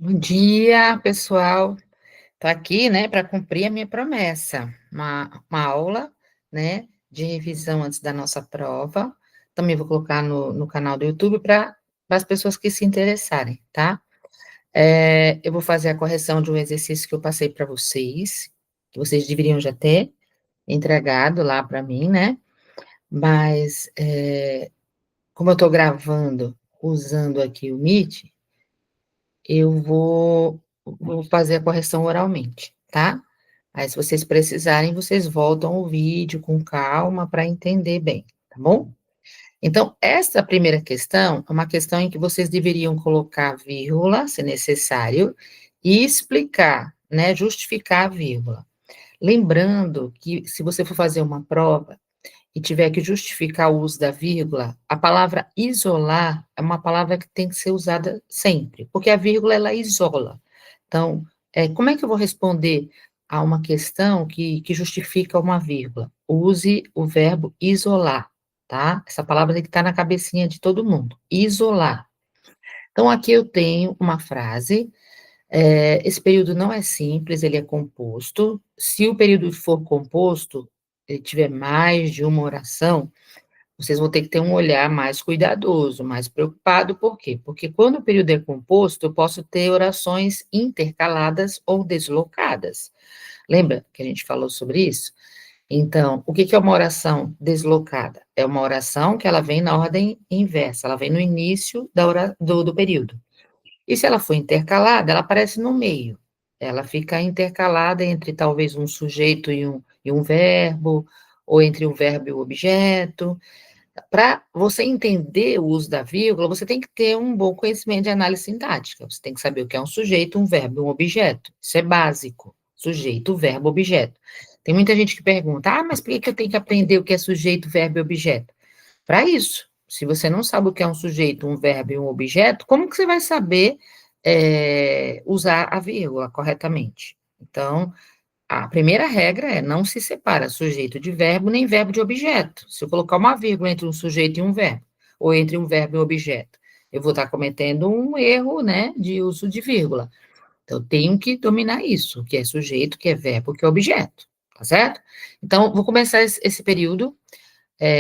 Bom dia, pessoal. Estou aqui, né, para cumprir a minha promessa. Uma aula, né, de revisão antes da nossa prova. Também vou colocar no canal do YouTube para as pessoas que se interessarem, tá? Eu vou fazer a correção de um exercício que eu passei para vocês, que vocês deveriam já ter entregado lá para mim, né? Mas, como eu estou gravando usando aqui o Meet, eu vou fazer a correção oralmente, tá? Aí, se vocês precisarem, vocês voltam o vídeo com calma para entender bem, tá bom? Então, essa primeira questão é uma questão em que vocês deveriam colocar vírgula, se necessário, e explicar, né? Justificar a vírgula. Lembrando que, se você for fazer uma prova e tiver que justificar o uso da vírgula, a palavra isolar é uma palavra que tem que ser usada sempre, porque a vírgula ela isola. Então, como é que eu vou responder a uma questão que justifica uma vírgula? Use o verbo isolar, tá? Essa palavra tem que estar na cabecinha de todo mundo. Isolar. Então, aqui eu tenho uma frase. Esse período não é simples, ele é composto. Se o período for composto, ele tiver mais de uma oração, vocês vão ter que ter um olhar mais cuidadoso, mais preocupado, por quê? Porque quando o período é composto, eu posso ter orações intercaladas ou deslocadas. Lembra que a gente falou sobre isso? Então, o que que é uma oração deslocada? É uma oração que ela vem na ordem inversa, ela vem no início do período. E se ela for intercalada, ela aparece no meio. Ela fica intercalada entre talvez um sujeito e um verbo, ou entre o verbo e o objeto. Para você entender o uso da vírgula, você tem que ter um bom conhecimento de análise sintática. Você tem que saber o que é um sujeito, um verbo e um objeto. Isso é básico. Sujeito, verbo, objeto. Tem muita gente que pergunta: mas por que eu tenho que aprender o que é sujeito, verbo e objeto? Para isso. Se você não sabe o que é um sujeito, um verbo e um objeto, como que você vai saber usar a vírgula corretamente? Então, a primeira regra é não se separa sujeito de verbo nem verbo de objeto. Se eu colocar uma vírgula entre um sujeito e um verbo, ou entre um verbo e um objeto, eu vou estar cometendo um erro, né, de uso de vírgula. Então, eu tenho que dominar isso, o que é sujeito, o que é verbo, o que é objeto, tá certo? Então, vou começar esse período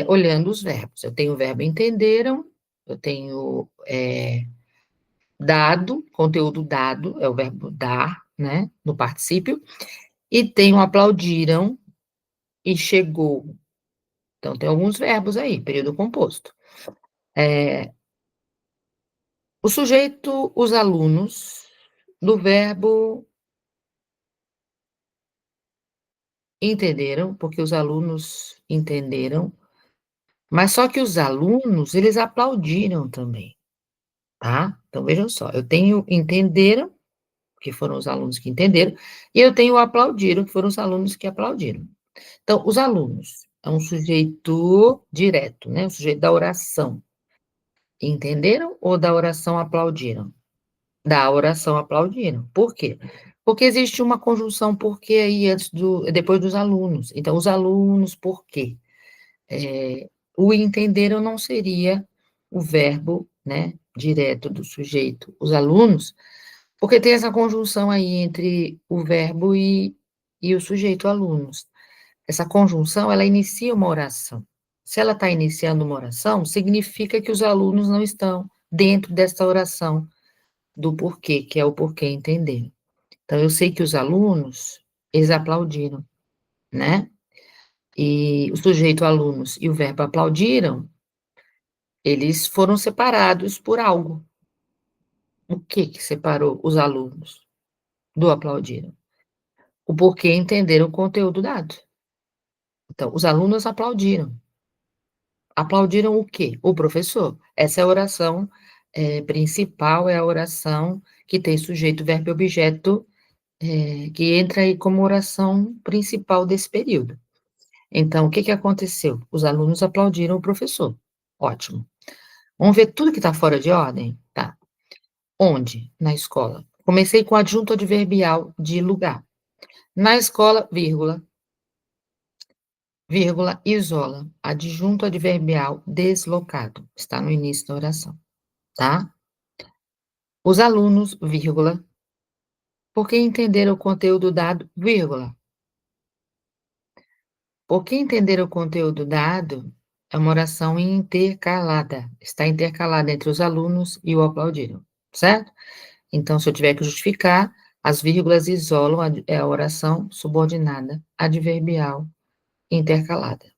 olhando os verbos. Eu tenho o verbo entenderam, eu tenho dado, conteúdo dado, é o verbo dar, né, no particípio, e tenho aplaudiram e chegou. Então, tem alguns verbos aí, período composto. O sujeito, os alunos, do verbo entenderam, porque os alunos entenderam, mas só que os alunos, eles aplaudiram também, tá? Então, vejam só, eu tenho entenderam, que foram os alunos que entenderam, e eu tenho aplaudiram, que foram os alunos que aplaudiram. Então, os alunos é um sujeito direto, né? O sujeito da oração. Entenderam ou da oração aplaudiram? Da oração aplaudiram. Por quê? Porque existe uma conjunção porque aí depois dos alunos. Então, os alunos, por quê? O entenderam não seria o verbo, né, direto do sujeito. Os alunos, porque tem essa conjunção aí entre o verbo e o sujeito alunos. Essa conjunção, ela inicia uma oração. Se ela está iniciando uma oração, significa que os alunos não estão dentro dessa oração do porquê, que é o porquê entender. Então, eu sei que os alunos, eles aplaudiram, né? E o sujeito alunos e o verbo aplaudiram, eles foram separados por algo. O que que separou os alunos do aplaudiram? O porquê entenderam o conteúdo dado. Então, os alunos aplaudiram. Aplaudiram o quê? O professor. Essa é a oração principal, é a oração que tem sujeito, verbo e objeto, que entra aí como oração principal desse período. Então, o que que aconteceu? Os alunos aplaudiram o professor. Ótimo. Vamos ver tudo que está fora de ordem? Tá. Onde? Na escola. Comecei com adjunto adverbial de lugar. Na escola, vírgula, isola. Adjunto adverbial deslocado. Está no início da oração, tá? Os alunos, vírgula, Porque entender o conteúdo dado, vírgula. Porque entender o conteúdo dado é uma oração intercalada, está intercalada entre os alunos e o aplaudiram, certo? Então, se eu tiver que justificar, as vírgulas isolam a oração subordinada adverbial intercalada.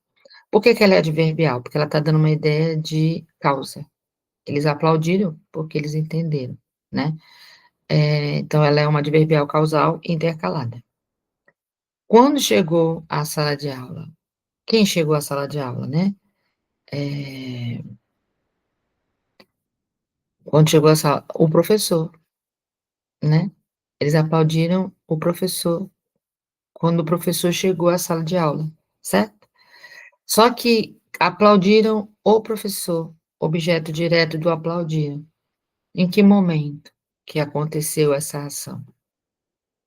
Por que que ela é adverbial? Porque ela está dando uma ideia de causa. Eles aplaudiram porque eles entenderam, né? Então, ela é uma adverbial causal intercalada. Quando chegou à sala de aula? Quem chegou à sala de aula, né? Eh, Quando chegou à sala, o professor, né? Eles aplaudiram o professor quando o professor chegou à sala de aula, certo? Só que aplaudiram o professor, objeto direto do aplaudir. Em que momento que aconteceu essa ação?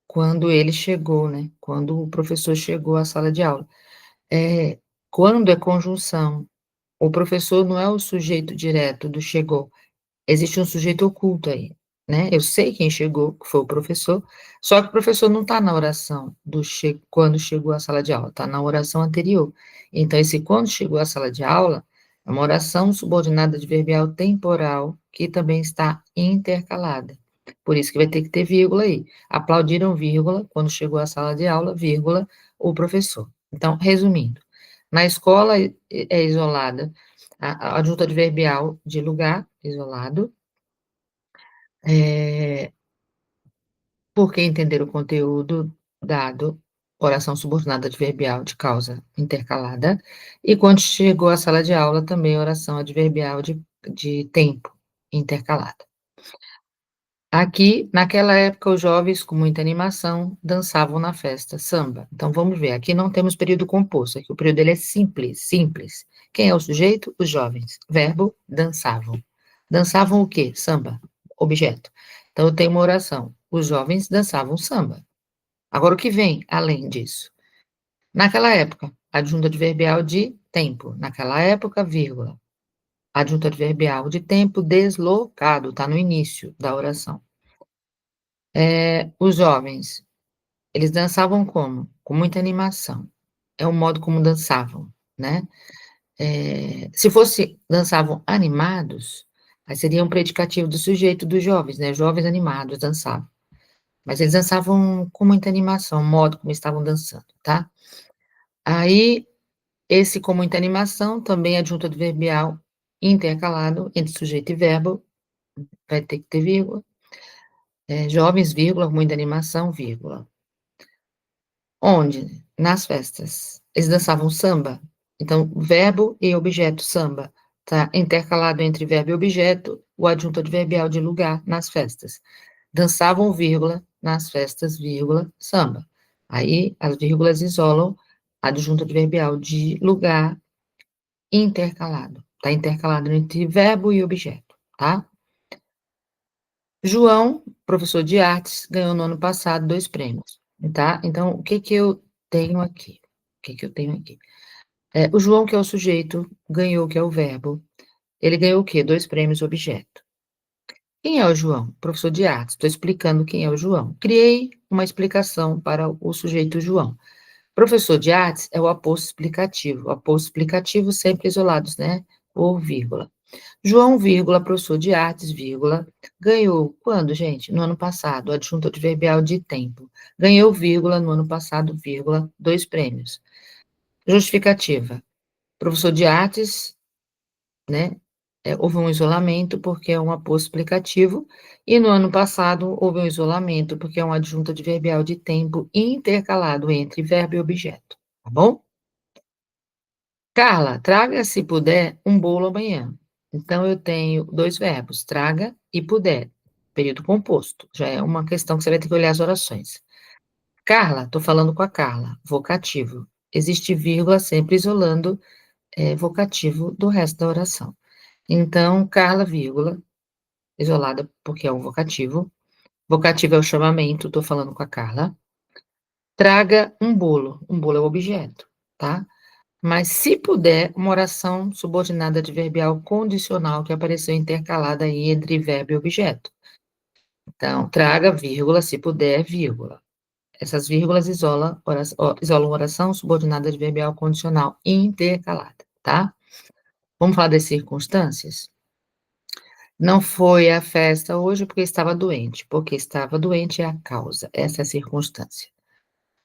Quando ele chegou, né? Quando o professor chegou à sala de aula. Quando é conjunção, o professor não é o sujeito direto do chegou. Existe um sujeito oculto aí, né? Eu sei quem chegou, que foi o professor, só que o professor não está na oração do quando chegou à sala de aula, está na oração anterior. Então, esse quando chegou à sala de aula é uma oração subordinada adverbial temporal que também está intercalada. Por isso que vai ter que ter vírgula aí. Aplaudiram, vírgula, quando chegou à sala de aula, vírgula, o professor. Então, resumindo, na escola é isolada a adjunta adverbial de lugar, isolado, é, porque entender o conteúdo dado, oração subordinada adverbial de causa intercalada, e quando chegou à sala de aula, também oração adverbial de tempo intercalada. Aqui, naquela época, os jovens, com muita animação, dançavam na festa samba. Então, vamos ver, aqui não temos período composto, aqui o período ele é simples, simples. Quem é o sujeito? Os jovens. Verbo, dançavam. Dançavam o quê? Samba. Objeto. Então, eu tenho uma oração. Os jovens dançavam samba. Agora, o que vem além disso? Naquela época, adjunto adverbial de tempo. Naquela época, vírgula. Adjunto adverbial de tempo deslocado, está no início da oração. Os jovens, eles dançavam como? Com muita animação. É o modo como dançavam, né? Se fosse dançavam animados, aí seria um predicativo do sujeito dos jovens, né? Jovens animados dançavam. Mas eles dançavam com muita animação, o modo como estavam dançando, tá? Aí, esse com muita animação também é adjunto adverbial intercalado entre sujeito e verbo, vai ter que ter vírgula. Jovens, vírgula, muita animação, vírgula. Onde? Nas festas. Eles dançavam samba. Então, verbo e objeto samba. Tá intercalado entre verbo e objeto, o adjunto adverbial de lugar nas festas. Dançavam, vírgula, nas festas, vírgula, samba. Aí, as vírgulas isolam adjunto adverbial de lugar intercalado. Tá intercalado entre verbo e objeto, tá? João, professor de artes, ganhou no ano passado 2 prêmios, tá? Então, o que que eu tenho aqui? O que que eu tenho aqui? O João, que é o sujeito, ganhou, que é o verbo. Ele ganhou o quê? 2 prêmios, objeto. Quem é o João? Professor de artes. Estou explicando quem é o João. Criei uma explicação para o sujeito João. Professor de artes é o aposto explicativo. O aposto explicativo sempre isolados, né? Por vírgula. João, vírgula, professor de artes, vírgula, ganhou, quando, gente? No ano passado, adjunto adverbial de tempo. Ganhou, vírgula, no ano passado, vírgula, 2 prêmios. Justificativa. Professor de artes, né? Houve um isolamento porque é um aposto explicativo, e no ano passado houve um isolamento porque é um adjunto adverbial de tempo intercalado entre verbo e objeto, tá bom? Carla, traga, se puder, um bolo amanhã. Então, eu tenho 2 verbos, traga e puder. Período composto. Já é uma questão que você vai ter que olhar as orações. Carla, estou falando com a Carla. Vocativo. Existe vírgula sempre isolando vocativo do resto da oração. Então, Carla, vírgula, isolada porque é um vocativo. Vocativo é o chamamento, estou falando com a Carla. Traga um bolo. Um bolo é o objeto, tá? Mas, se puder, uma oração subordinada adverbial condicional que apareceu intercalada aí entre verbo e objeto. Então, traga vírgula, se puder, vírgula. Essas vírgulas isolam oração subordinada adverbial condicional intercalada, tá? Vamos falar das circunstâncias? Não foi à festa hoje porque estava doente. Porque estava doente é a causa, essa é a circunstância.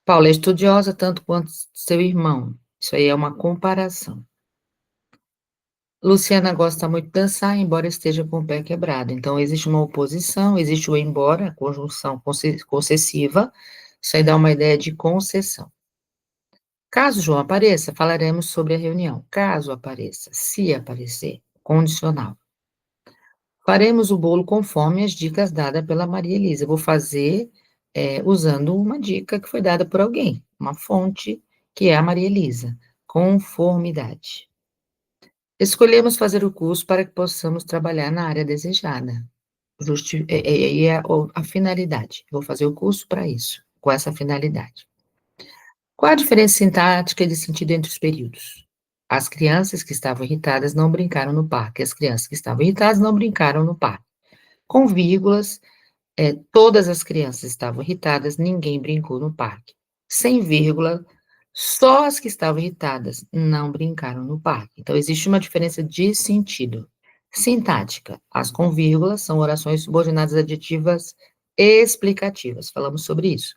Paula é estudiosa tanto quanto seu irmão. Isso aí é uma comparação. Luciana gosta muito de dançar, embora esteja com o pé quebrado. Então, existe uma oposição, existe o embora, conjunção concessiva. Isso aí dá uma ideia de concessão. Caso João apareça, falaremos sobre a reunião. Caso apareça, se aparecer, condicional. Faremos o bolo conforme as dicas dadas pela Maria Elisa. Vou fazer usando uma dica que foi dada por alguém, uma fonte, que é a Maria Elisa. Conformidade. Escolhemos fazer o curso para que possamos trabalhar na área desejada. A finalidade. Vou fazer o curso para isso, com essa finalidade. Qual a diferença sintática e de sentido entre os períodos? As crianças que estavam irritadas não brincaram no parque. As crianças que estavam irritadas não brincaram no parque. Com vírgulas, todas as crianças estavam irritadas, ninguém brincou no parque. Sem vírgula, só as que estavam irritadas não brincaram no parque. Então, existe uma diferença de sentido. Sintática. As com vírgula são orações subordinadas adjetivas explicativas. Falamos sobre isso.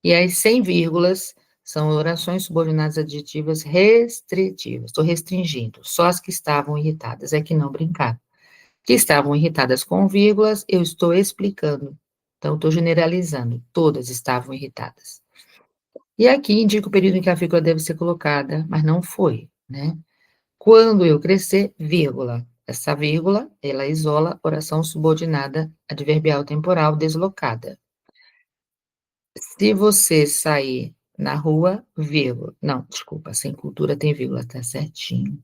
E as sem vírgulas são orações subordinadas adjetivas restritivas. Estou restringindo. Só as que estavam irritadas é que não brincaram. Que estavam irritadas com vírgulas, eu estou explicando. Então, estou generalizando. Todas estavam irritadas. E aqui indica o período em que a vírgula deve ser colocada, mas não foi, né? Quando eu crescer, vírgula. Essa vírgula, ela isola oração subordinada adverbial temporal deslocada. Se você sair na rua, vírgula. Não, desculpa, sem cultura tem vírgula, tá certinho.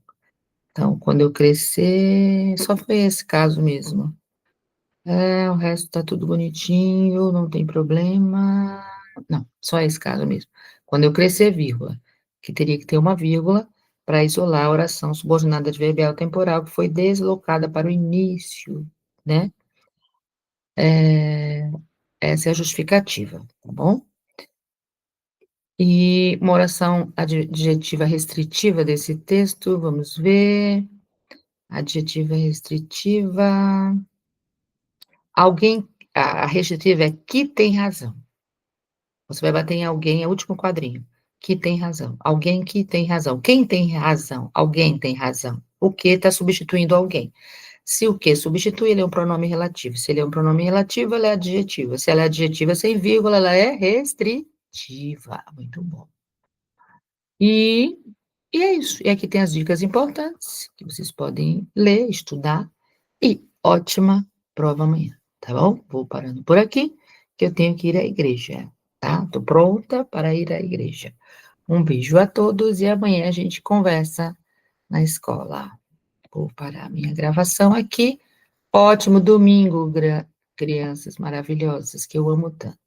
Então, quando eu crescer, só foi esse caso mesmo. O resto tá tudo bonitinho, não tem problema. Não, só esse caso mesmo. Quando eu crescer, vírgula, que teria que ter uma vírgula para isolar a oração subordinada adverbial temporal que foi deslocada para o início, né? Essa é a justificativa, tá bom? E uma oração adjetiva restritiva desse texto, vamos ver. Adjetiva restritiva. Alguém, a restritiva é que tem razão. Você vai bater em alguém, é o último quadrinho. Que tem razão. Alguém que tem razão. Quem tem razão? Alguém tem razão. O que está substituindo alguém. Se o que substitui, ele é um pronome relativo. Se ele é um pronome relativo, ela é adjetiva. Se ela é adjetiva sem vírgula, ela é restritiva. Muito bom. E é isso. E aqui tem as dicas importantes que vocês podem ler, estudar. E ótima prova amanhã, tá bom? Vou parando por aqui, que eu tenho que ir à igreja, tá? Tô pronta para ir à igreja. Um beijo a todos e amanhã a gente conversa na escola. Vou parar a minha gravação aqui. Ótimo domingo, crianças maravilhosas que eu amo tanto.